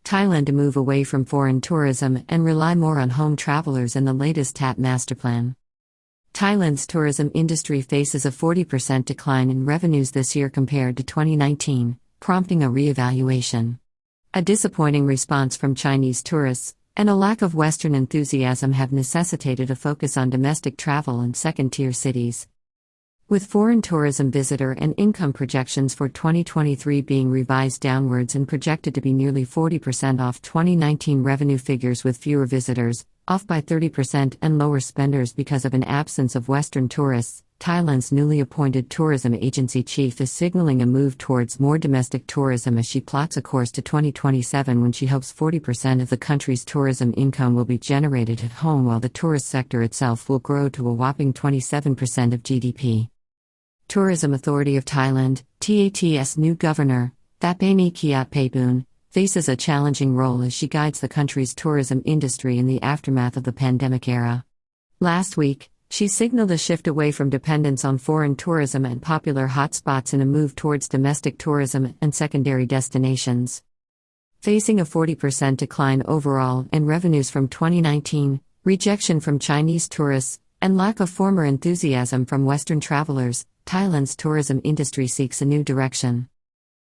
Thailand to move away from foreign tourism and rely more on home travelers in the latest TAT master plan. Thailand's tourism industry faces a 40% decline in revenues this year compared to 2019, prompting a reevaluation. A disappointing response from Chinese tourists and a lack of Western enthusiasm have necessitated a focus on domestic travel in second-tier cities. With foreign tourism visitor and income projections for 2023 being revised downwards and projected to be nearly 40% off 2019 revenue figures with fewer visitors, off by 30% and lower spenders because of an absence of Western tourists, Thailand's newly appointed tourism agency chief is signaling a move towards more domestic tourism as she plots a course to 2027 when she hopes 40% of the country's tourism income will be generated at home while the tourist sector itself will grow to a whopping 27% of GDP. Tourism Authority of Thailand, TAT's new governor, Thapani Kyatpayboon, faces a challenging role as she guides the country's tourism industry in the aftermath of the pandemic era. Last week, she signaled a shift away from dependence on foreign tourism and popular hotspots in a move towards domestic tourism and secondary destinations. Facing a 40% decline overall in revenues from 2019, rejection from Chinese tourists, and lack of former enthusiasm from Western travelers, Thailand's tourism industry seeks a new direction.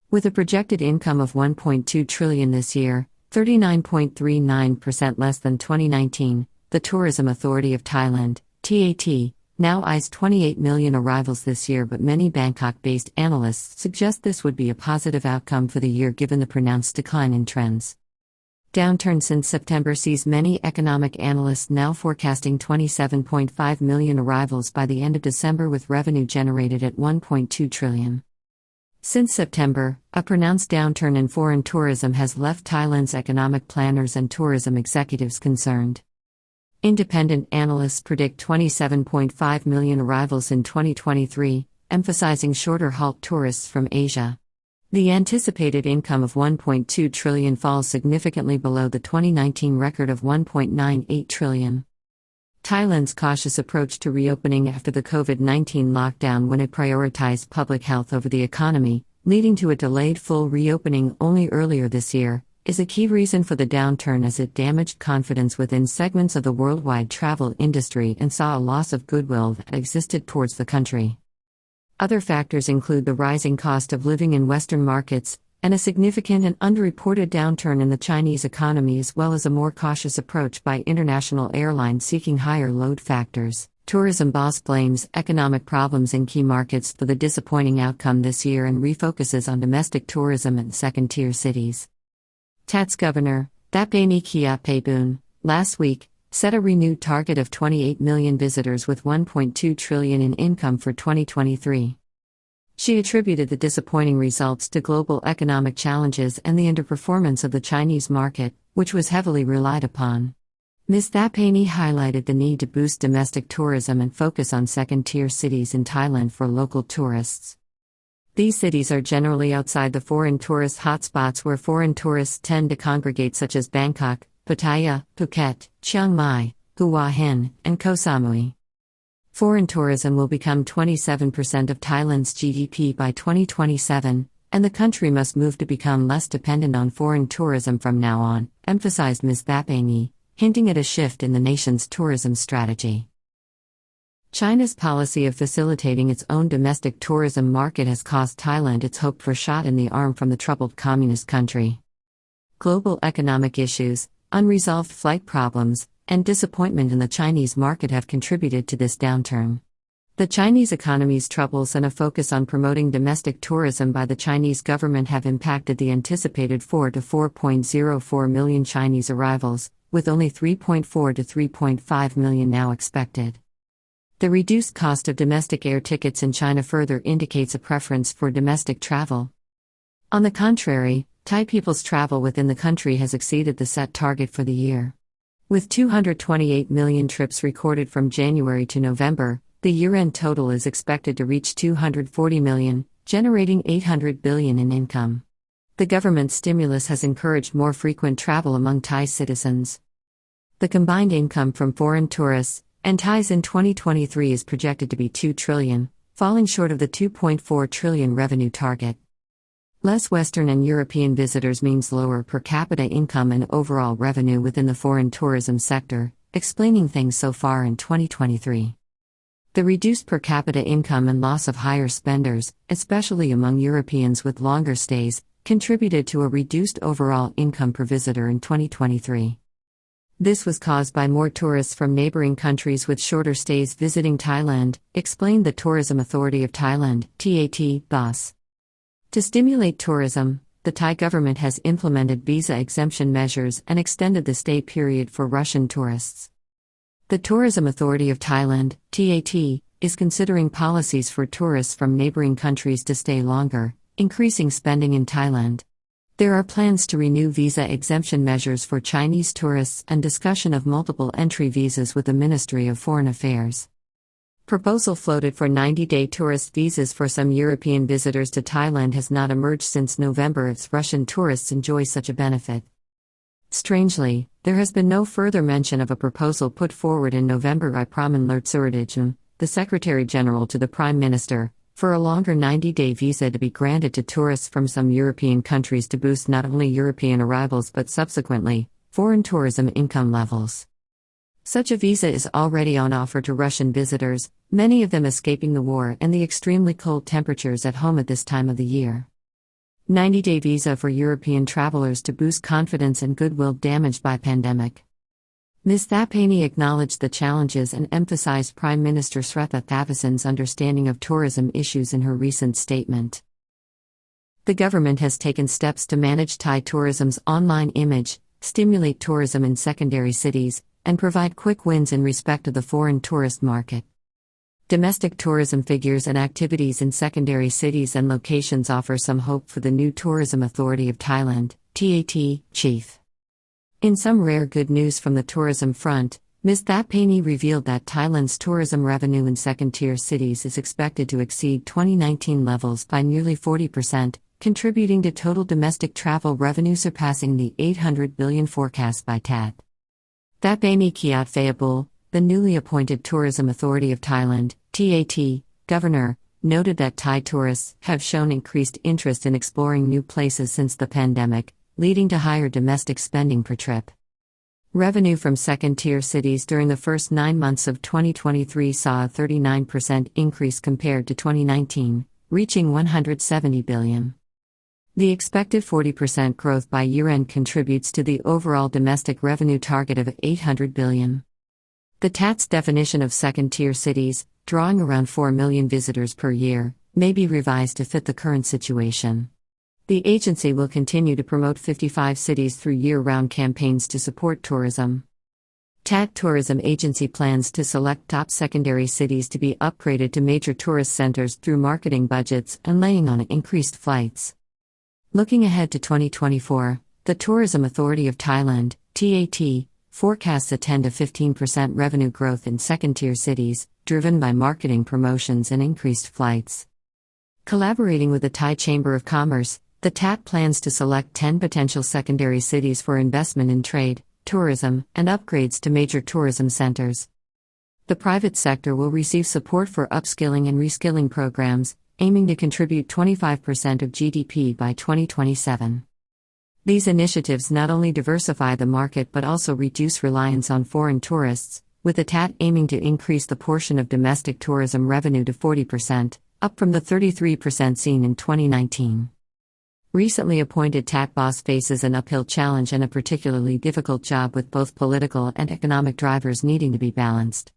With a projected income of 1.2 trillion this year, 39.39% less than 2019, the Tourism Authority of Thailand, TAT, now eyes 28 million arrivals this year, but many Bangkok-based analysts suggest this would be a positive outcome for the year given the pronounced decline in trends. Downturn since September sees many economic analysts now forecasting 27.5 million arrivals by the end of December with revenue generated at 1.2 trillion. Since September, a pronounced downturn in foreign tourism has left Thailand's economic planners and tourism executives concerned. Independent analysts predict 27.5 million arrivals in 2023, emphasizing shorter-haul tourists from Asia. The anticipated income of 1.2 trillion falls significantly below the 2019 record of 1.98 trillion. Thailand's cautious approach to reopening after the COVID-19 lockdown when it prioritized public health over the economy, leading to a delayed full reopening only earlier this year, is a key reason for the downturn as it damaged confidence within segments of the worldwide travel industry and saw a loss of goodwill that existed towards the country. Other factors include the rising cost of living in Western markets, and a significant and underreported downturn in the Chinese economy, as well as a more cautious approach by international airlines seeking higher load factors. Tourism boss blames economic problems in key markets for the disappointing outcome this year and refocuses on domestic tourism in second-tier cities. TAT's governor, Thapani Kyatpayboon, last week, set a renewed target of 28 million visitors with 1.2 trillion in income for 2023. She attributed the disappointing results to global economic challenges and the underperformance of the Chinese market, which was heavily relied upon. Ms. Thapani highlighted the need to boost domestic tourism and focus on second-tier cities in Thailand for local tourists. These cities are generally outside the foreign tourist hotspots where foreign tourists tend to congregate, such as Bangkok, Pattaya, Phuket, Chiang Mai, Hua Hin, and Koh Samui. Foreign tourism will become 27% of Thailand's GDP by 2027, and the country must move to become less dependent on foreign tourism from now on, emphasized Ms. Thapani, hinting at a shift in the nation's tourism strategy. China's policy of facilitating its own domestic tourism market has cost Thailand its hope for a shot in the arm from the troubled communist country. Global economic issues, unresolved flight problems, and disappointment in the Chinese market have contributed to this downturn. The Chinese economy's troubles and a focus on promoting domestic tourism by the Chinese government have impacted the anticipated 4 to 4.04 million Chinese arrivals, with only 3.4 to 3.5 million now expected. The reduced cost of domestic air tickets in China further indicates a preference for domestic travel. On the contrary, Thai people's travel within the country has exceeded the set target for the year. With 228 million trips recorded from January to November, the year-end total is expected to reach 240 million, generating 800 billion in income. The government's stimulus has encouraged more frequent travel among Thai citizens. The combined income from foreign tourists and Thais in 2023 is projected to be 2 trillion, falling short of the 2.4 trillion revenue target. Less Western and European visitors means lower per capita income and overall revenue within the foreign tourism sector, explaining things so far in 2023. The reduced per capita income and loss of higher spenders, especially among Europeans with longer stays, contributed to a reduced overall income per visitor in 2023. This was caused by more tourists from neighboring countries with shorter stays visiting Thailand, explained the Tourism Authority of Thailand, TAT, boss. To stimulate tourism, the Thai government has implemented visa exemption measures and extended the stay period for Russian tourists. The Tourism Authority of Thailand, TAT, is considering policies for tourists from neighboring countries to stay longer, increasing spending in Thailand. There are plans to renew visa exemption measures for Chinese tourists and discussion of multiple entry visas with the Ministry of Foreign Affairs. Proposal floated for 90-day tourist visas for some European visitors to Thailand has not emerged since November as Russian tourists enjoy such a benefit. Strangely, there has been no further mention of a proposal put forward in November by Praman Lertsuridijum, the Secretary General to the Prime Minister, for a longer 90-day visa to be granted to tourists from some European countries to boost not only European arrivals but subsequently, foreign tourism income levels. Such a visa is already on offer to Russian visitors, many of them escaping the war and the extremely cold temperatures at home at this time of the year. 90-day visa for European travelers to boost confidence and goodwill damaged by pandemic. Ms. Thapani acknowledged the challenges and emphasized Prime Minister Sretha Thavisin's understanding of tourism issues in her recent statement. The government has taken steps to manage Thai tourism's online image, stimulate tourism in secondary cities, and provide quick wins in respect of the foreign tourist market. Domestic tourism figures and activities in secondary cities and locations offer some hope for the new Tourism Authority of Thailand, TAT, chief. In some rare good news from the tourism front, Ms. Thapani revealed that Thailand's tourism revenue in second-tier cities is expected to exceed 2019 levels by nearly 40%, contributing to total domestic travel revenue surpassing the 800 billion forecast by TAT. Thapani Kiatfayabul, the newly appointed Tourism Authority of Thailand, TAT, governor, noted that Thai tourists have shown increased interest in exploring new places since the pandemic, leading to higher domestic spending per trip. Revenue from second-tier cities during the first 9 months of 2023 saw a 39% increase compared to 2019, reaching 170 billion. The expected 40% growth by year-end contributes to the overall domestic revenue target of 800 billion. The TAT's definition of second-tier cities, drawing around 4 million visitors per year, may be revised to fit the current situation. The agency will continue to promote 55 cities through year-round campaigns to support tourism. TAT Tourism Agency plans to select top secondary cities to be upgraded to major tourist centers through marketing budgets and laying on increased flights. Looking ahead to 2024, the Tourism Authority of Thailand, TAT, forecasts a 10 to 15% revenue growth in second-tier cities, driven by marketing promotions and increased flights. Collaborating with the Thai Chamber of Commerce, the TAT plans to select 10 potential secondary cities for investment in trade, tourism, and upgrades to major tourism centers. The private sector will receive support for upskilling and reskilling programs, aiming to contribute 25% of GDP by 2027. These initiatives not only diversify the market but also reduce reliance on foreign tourists, with the TAT aiming to increase the portion of domestic tourism revenue to 40%, up from the 33% seen in 2019. Recently appointed TAT boss faces an uphill challenge and a particularly difficult job with both political and economic drivers needing to be balanced.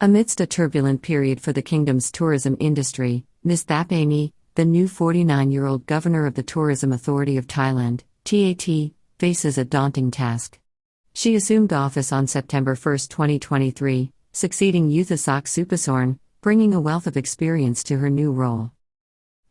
Amidst a turbulent period for the kingdom's tourism industry, Ms. Thapani, the new 49-year-old governor of the Tourism Authority of Thailand, TAT, faces a daunting task. She assumed office on September 1, 2023, succeeding Yuthasok Supasorn, bringing a wealth of experience to her new role.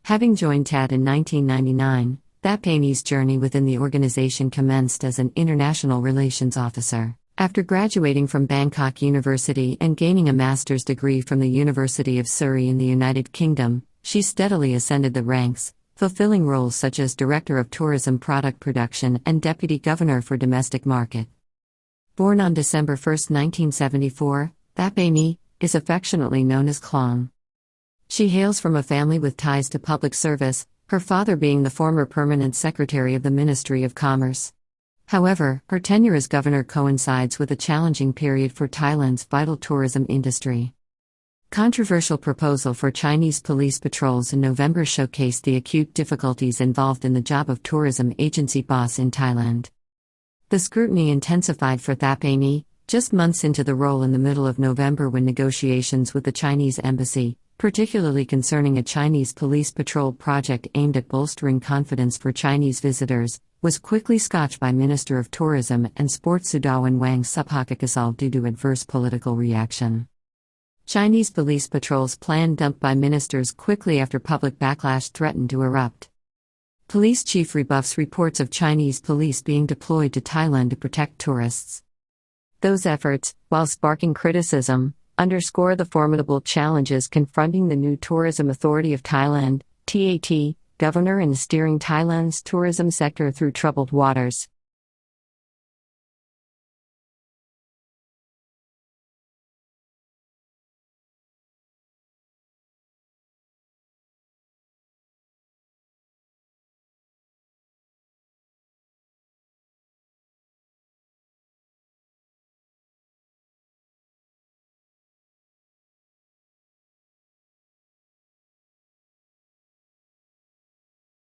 Having joined TAT in 1999, Thapani's journey within the organization commenced as an international relations officer. After graduating from Bangkok University and gaining a master's degree from the University of Surrey in the United Kingdom, she steadily ascended the ranks, fulfilling roles such as Director of Tourism Product Production and Deputy Governor for Domestic Market. Born on December 1, 1974, Thapani is affectionately known as Klong. She hails from a family with ties to public service, her father being the former permanent secretary of the Ministry of Commerce. However, her tenure as governor coincides with a challenging period for Thailand's vital tourism industry. Controversial proposal for Chinese police patrols in November showcased the acute difficulties involved in the job of tourism agency boss in Thailand. The scrutiny intensified for Thapani, just months into the role in the middle of November when negotiations with the Chinese embassy, particularly concerning a Chinese police patrol project aimed at bolstering confidence for Chinese visitors, was quickly scotched by Minister of Tourism and Sports Sudawan Wang Subhakakasal due to adverse political reaction. Chinese police patrols plan dumped by ministers quickly after public backlash threatened to erupt. Police chief rebuffs reports of Chinese police being deployed to Thailand to protect tourists. Those efforts, while sparking criticism, underscore the formidable challenges confronting the new Tourism Authority of Thailand, TAT, governor in steering Thailand's tourism sector through troubled waters.